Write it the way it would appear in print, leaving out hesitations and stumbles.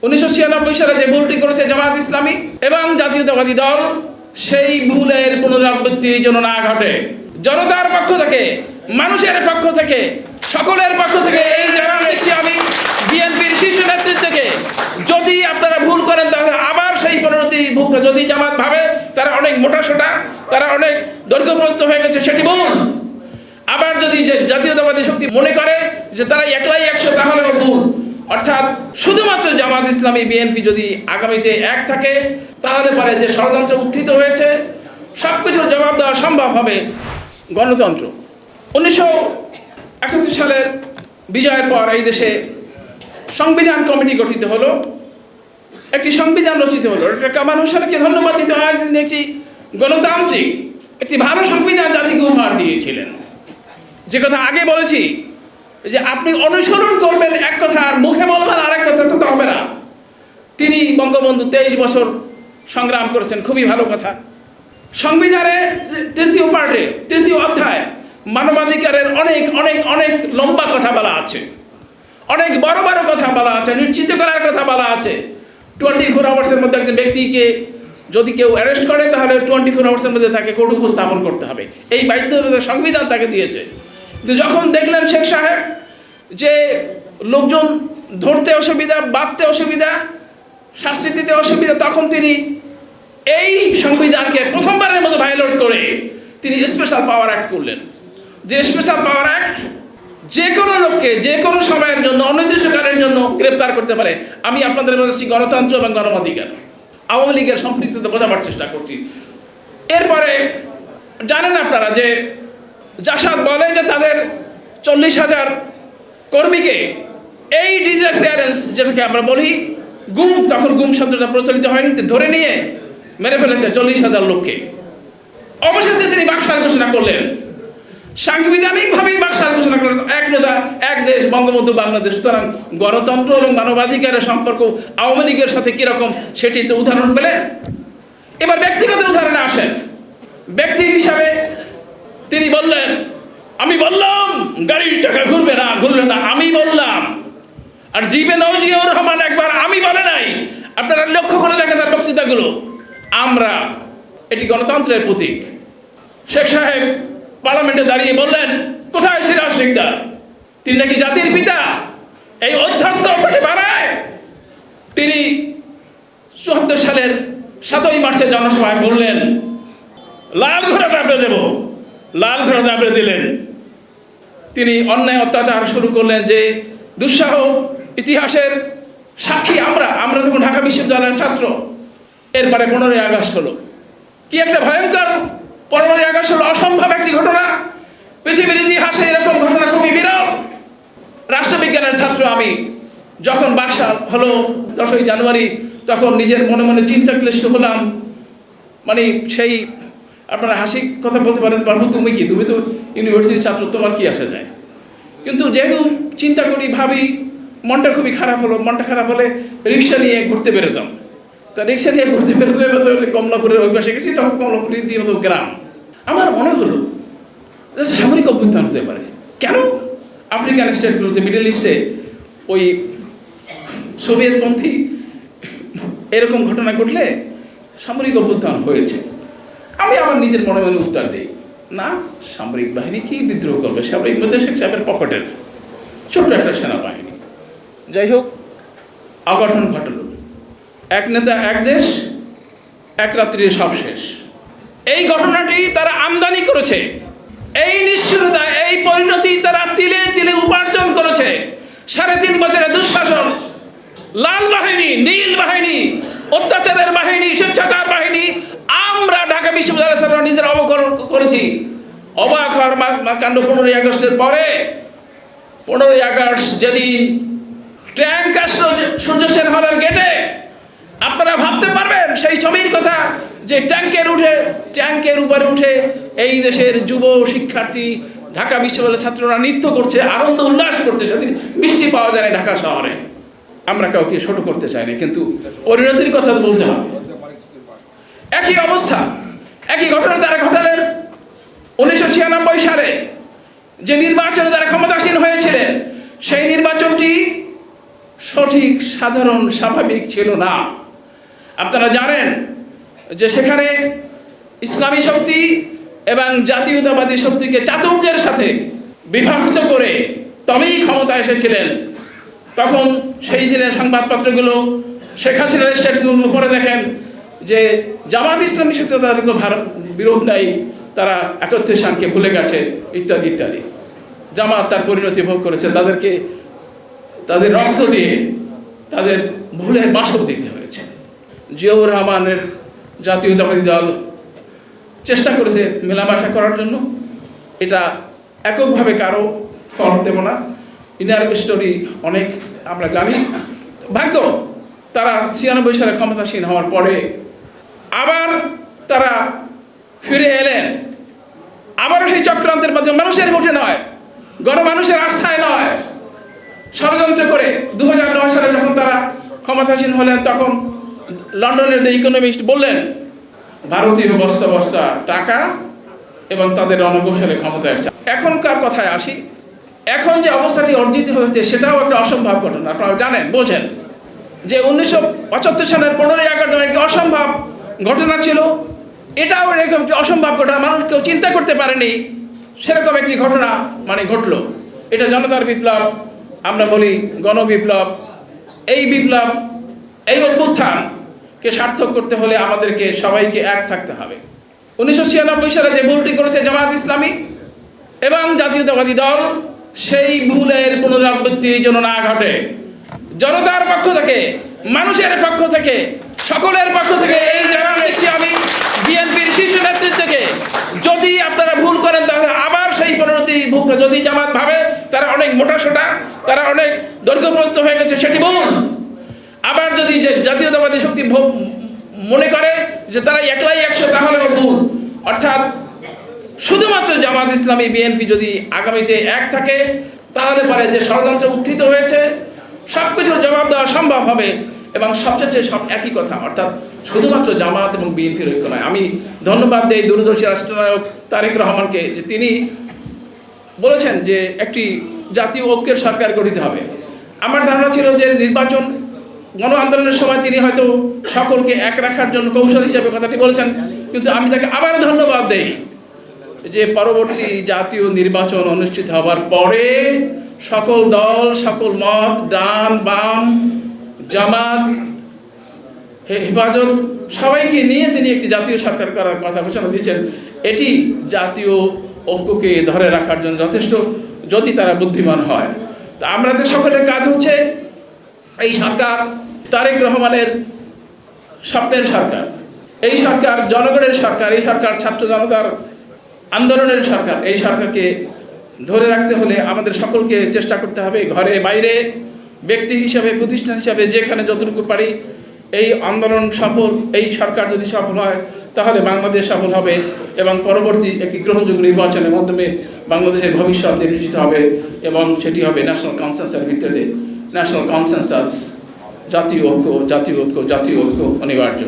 1996 সালে যে ভুলটি করেছে জামায়াত ইসলামী এবং জাতীয়তাবাদী দল, সেই ভুলের পুনরাবৃত্তি যেন না ঘটে। জনতার পক্ষ থেকে, মানুষের পক্ষ থেকে, সকলের পক্ষ থেকে এই জানান দিচ্ছি আমি বিএনপির শীর্ষ নেতৃত্বকে, যদি আপনারা ভুল করেন তাহলে আবার সেই পরিণতি ভুগবে। যদি জামাত ভাবে তারা অনেক মোটাসোটা, তারা অনেক দৈর্ঘ্যপ্রস্ত হয়ে গেছে, সেটি ভুল। আবার যদি জাতীয়তাবাদী শক্তি মনে করে যে তারা একলাই 100, তাহলেও ভুল। অর্থাৎ শুধুমাত্র জামাত ইসলামী বিএনপি যদি আগামীতে এক থাকে, তাহলে পরে যে ষড়যন্ত্র উত্থিত হয়েছে সবকিছুর জবাব দেওয়া সম্ভব হবে গণতন্ত্র। 1971 সালের বিজয়ের পর এই দেশে সংবিধান কমিটি গঠিত হলো, একটি সংবিধান রচিত হলো। কামাল হোসেনকে ধন্যবাদ দিতে হয়, তিনি একটি গণতান্ত্রিক একটি ভালো সংবিধান জাতিকে উপহার দিয়েছিলেন। যে কথা আগে বলেছি যে আপনি অনুসরণ করবেন এক কথা আর মুখে বলবেন আরেক কথা, তো হবে না। তিনি বঙ্গবন্ধু 23 বছর সংগ্রাম করেছেন, খুবই ভালো কথা। সংবিধানের 3য় পার্টে 3য় অধ্যায় মানবাধিকারের অনেক অনেক অনেক লম্বা কথা বলা আছে, অনেক বড় বড় কথা বলা আছে, নিশ্চিত করার কথা বলা আছে। 24 আওয়ার্সের মধ্যে একজন ব্যক্তিকে যদি কেউ অ্যারেস্ট করে তাহলে 24 আওয়ার্সের মধ্যে তাকে কোর্ট উপস্থাপন করতে হবে, এই বাধ্যবাধকতা সংবিধান তাকে দিয়েছে। কিন্তু যখন দেখলেন শেখ সাহেব যে লোকজন ধরতে অসুবিধা, বাঁধতে অসুবিধা, শাস্তি দিতে অসুবিধা, তখন তিনি এই সংবিধানকে প্রথমবারের মতো ভায়োলেট করে তিনি স্পেশাল পাওয়ার অ্যাক্ট করলেন। যে স্পেশাল পাওয়ার অ্যাক্ট যে কোনো লোককে যে কোনো সময়ের জন্য অনির্দিষ্টকালের জন্য গ্রেপ্তার করতে পারে। আমি আপনাদের বলছি গণতন্ত্র এবং গণঅধিকার, আওয়ামী লীগের সম্পৃক্ততা বোঝাবার চেষ্টা করছি। এরপরে জানেন আপনারা যে জাসাদ বলে যে তাদের 40,000 কর্মীকে এই ডিসঅ্যাপিয়ারেন্স, যেটাকে আমরা বলি গুম, তখন গুম শব্দটা প্রচলিত হয়নি, ধরে নিয়ে মেরে ফেলেছে 40,000 লোককে। অবশেষে তিনি বাকশাল ঘোষণা করলেন, সাংবিধানিকভাবেই বাকশাল ঘোষণা করলেন, এক নেতা এক দেশ, বঙ্গবন্ধু বাংলাদেশ। সুতরাং গণতন্ত্র এবং মানবাধিকারের সম্পর্ক আওয়ামী লীগের সাথে কিরকম সেটি তো উদাহরণ পেলেন। এবার ব্যক্তিগত উদাহরণে আসেন। ব্যক্তি হিসাবে তিনি বললেন, আমি বললাম গাড়ির চাকা ঘুরবে না, ঘুরবে না, আমি বললাম। আর জিবে নওজিয়াউর রহমান একবার আমি বলে নাই, আপনারা লক্ষ্য করে দেখেন তার বক্তৃতাগুলো। আমরা, এটি গণতন্ত্রের প্রতীক। শেখ সাহেব পার্লামেন্টে দাঁড়িয়ে বললেন, কোথায় সিরাজ শিকদার, তিনি নাকি জাতির পিতা, এই অধ্যত্ত তাকে বাড়ায়। তিনি 74 সালের 7ই মার্চের জনসভায় বললেন, লাল ঘোড়া দাবড়ে দেব, লাল ঘোড়া দাবড়ে দিলেন। তিনি অন্যায় অত্যাচার শুরু করলেন, যে দুঃসাহ ইতিহাসের সাক্ষী আমরা তখন ঢাকা বিশ্ববিদ্যালয়ের ছাত্র। এরপরে 15ই আগস্ট হলো, কি একটা ভয়ঙ্কর 15ই আগস্ট হলো, অসম্ভব একটি ঘটনা। পৃথিবীর ইতিহাসে এরকম ঘটনা খুবই বিরল। রাষ্ট্রবিজ্ঞানের ছাত্র আমি, যখন বাকশাল হলো 10ই জানুয়ারি, তখন নিজের মনে মনে চিন্তাক্লিষ্ট হলাম। মানে সেই আপনারা হাসি কথা বলতে পারেন, বাবু তুমি কি, তুমি তো ইউনিভার্সিটির ছাত্র, তোমার কি আসা যায়। কিন্তু যেহেতু চিন্তা করি, ভাবি, মনটা খুবই খারাপ হলো। মনটা খারাপ হলে রিক্সা নিয়ে ঘুরতে বেরোতাম। তা রিক্সা নিয়ে ঘুরতে বেরোতে কমলাপুরের ওই পাশে গেছি, তখন কমলাপুরের দিয়ে মতো গ্রাম। আমার মনে হলো সামরিক অভ্যুত্থান হতে পারে। কেন? আফ্রিকান স্টেটগুলোতে, মিডল ইস্টে ওই সোভিয়েতপন্থী এরকম ঘটনা ঘটলে সামরিক অভ্যুত্থান হয়েছে। আমি আমার নিজের মনে মনে উত্তর দিই, না, সামরিক বাহিনী কি বিদ্রোহ করবে, সামরিক মধ্যে শেখ সাহেবের পকেটের ছোট্ট একটা সেনাবাহিনী। যাই হোক, অঘটন ঘটল। এক নেতা এক দেশ, এক রাত্রির সব শেষ। এই ঘটনাটি তারা আমদানি করেছে, এই নিশ্চয়তা, এই পরিণতি তারা তিলে তিলে উপার্জন করেছে। 3.5 বছরের দুঃশাসন, লাল বাহিনী, নীল বাহিনী, অত্যাচারের বাহিনী, স্বেচ্ছাচার বাহিনী, আমরা ঢাকা বিশ্ববিদ্যালয়ের ছাত্র নিজের অবকরণ করেছি। অবাক হওয়ার কাণ্ড 15ই আগস্টের পরে। 15ই আগস্ট যেদিন ট্যাঙ্ক আসলো সূর্য সেন হলের গেটে, আপনারা ভাবতে পারবেন সেই ছবির কথা, যে ট্যাঙ্কের উপরে উঠে এই দেশের যুব শিক্ষার্থী, ঢাকা বিশ্ববিদ্যালয়ের ছাত্ররা নৃত্য করছে, আনন্দ উল্লাস করছে। সেদিন মিষ্টি পাওয়া যায় না ঢাকা শহরে। আমরা কাউকে ছোট করতে চাই না, কিন্তু পরিণতির কথা বলতে হবে। একই অবস্থা, একই ঘটনা তারা ঘটালেন 1996 সালে, যে নির্বাচনে তারা ক্ষমতাসীন হয়েছিলেন। সেই নির্বাচনটি সঠিক, সাধারণ, স্বাভাবিক ছিল না। আপনারা জানেন যে সেখানে ইসলামী শক্তি এবং জাতীয়তাবাদী শক্তিকে চাতুর্যের সাথে বিভক্ত করে তবেই ক্ষমতা এসেছিলেন। তখন সেই দিনের সংবাদপত্রগুলো শেখ হাসিনার স্টেটমেন্টগুলো পড়ে দেখেন যে জামাত ইসলামীর সাথে তাদের কোনো বিরোধ নাই, তারা একত্রে শানকে ভুলে গেছে, ইত্যাদি ইত্যাদি। জামাত তার পরিণতি ভোগ করেছে, তাদেরকে তাদের রক্ত দিয়ে তাদের ভুলের বাসক দিতে হয়েছে। জিয়াউর রহমানের জাতীয়তাবাদী দল চেষ্টা করেছে মেলামেশা করার জন্য, এটা এককভাবে কারো ফল দেব না, ইনার স্টোরি অনেক আমরা জানি। ভাগ্য তারা ৯৬ সালে ক্ষমতাসীন হওয়ার পরে আবার তারা ফিরে এলেন, আবারও সেই চক্রান্তের মাধ্যমে মানুষের ভোটে নয়, গণমানুষের আস্থায় নয়, ষড়যন্ত্র করে ২০০৯ সালে যখন তারা ক্ষমতাসীন হলেন, তখন লন্ডনের দ্য ইকোনমিস্ট বললেন ভারতীয় বস্তা বস্তা টাকা এবং তাদের রণকৌশলে ক্ষমতায় আসছে। এখনকার কথায় আসি, এখন যে অবস্থাটি অর্জিত হয়েছে সেটাও একটা অসম্ভব ঘটনা। আপনারা জানেন, বোঝেন যে ১৯৭৫ সালের ১৫ই আগস্ট একটি অসম্ভব ঘটনা ছিল, এটাও এরকম একটি অসম্ভব ঘটনা, মানুষ কেউ চিন্তা করতে পারেনি সেরকম একটি ঘটনা ঘটলো। এটা জনতার বিপ্লব, আমরা বলি গণবিপ্লব। এই বিপ্লব, এই অভ্যুত্থানকে সার্থক করতে হলে আমাদেরকে সবাইকে এক থাকতে হবে। ১৯৯৬ সালে যে ভুলটি করেছে জামাত ইসলামী এবং জাতীয়তাবাদী দল, সেই ভুলের পুনরাবৃত্তি যেন না ঘটে। জনতার পক্ষ থেকে, মানুষের পক্ষ থেকে, সকলের পক্ষ থেকে এই জানান দিচ্ছি আমি বিএনপির শীর্ষ নেতৃত্বকে, যদি আপনারা ভুল করেন তাহলে আবার সেই পরিণতি ভুল। যদি জামাত ভাবে তারা অনেক মোটাসোটা, তারা অনেক দৈর্ঘ্যপ্রস্ত হয়ে গেছে, সেটি ভুল। আবার যদি জাতীয়তাবাদী শক্তি মনে করে যে তারা একলাই ১০০, তাহলেও ভুল। অর্থাৎ শুধুমাত্র জামাত ইসলামী বিএনপি যদি আগামীতে এক থাকে, তাহলে পরে যে ষড়যন্ত্র উত্থিত হয়েছে সব কিছুর জবাব দেওয়া সম্ভব হবে। এবং সবচেয়ে সব একই কথা, অর্থাৎ শুধুমাত্র জামাত এবং বিএনপির ঐক্য নয়। আমি ধন্যবাদ দিই দূরদর্শী রাষ্ট্রনায়ক তারেক রহমানকে, যে তিনি বলেছেন যে একটি জাতীয় ঐক্যের সরকার গঠিত হবে। আমার ধারণা ছিল যে নির্বাচন গণ আন্দোলনের সময় তিনি হয়তো সকলকে এক রাখার জন্য কৌশল হিসেবে কথাটি বলেছেন, কিন্তু আমি তাকে আবার ধন্যবাদ দেই যে পরবর্তী জাতীয় নির্বাচন অনুষ্ঠিত হবার পরে সকল দল, সকল মত, ডান বাম, জামাত, হেফাজত সবাইকে নিয়ে তিনি একটি জাতীয় সরকার করার কথা ঘোষণা দিয়েছেন। এটি জাতীয় ঐক্যকে ধরে রাখার জন্য যথেষ্ট, যদি তারা বুদ্ধিমান হয়। তা আমাদের সকলের কাজ হচ্ছে এই সরকার তারেক রহমানের স্বপ্নের সরকার, এই সরকার জনগণের সরকার, এই সরকার ছাত্র জনতার আন্দোলনের সরকার। এই সরকারকে ধরে রাখতে হলে আমাদের সকলকে চেষ্টা করতে হবে, ঘরে বাইরে, ব্যক্তি হিসাবে, প্রতিষ্ঠান হিসাবে, যেখানে যতটুকু পারি এই আন্দোলন সফল, এই সরকার যদি সফল হয় তাহলে বাংলাদেশ সফল হবে এবং পরবর্তী একটি গ্রহণযোগ্য নির্বাচনের মাধ্যমে বাংলাদেশের ভবিষ্যৎ নির্বাচিত হবে এবং সেটি হবে ন্যাশনাল কনসেনসাসের ভিত্তিতে। ন্যাশনাল কনসেনসাস, জাতীয় ঐক্য, জাতীয় ঐক্য, জাতীয় ঐক্য অনিবার্য।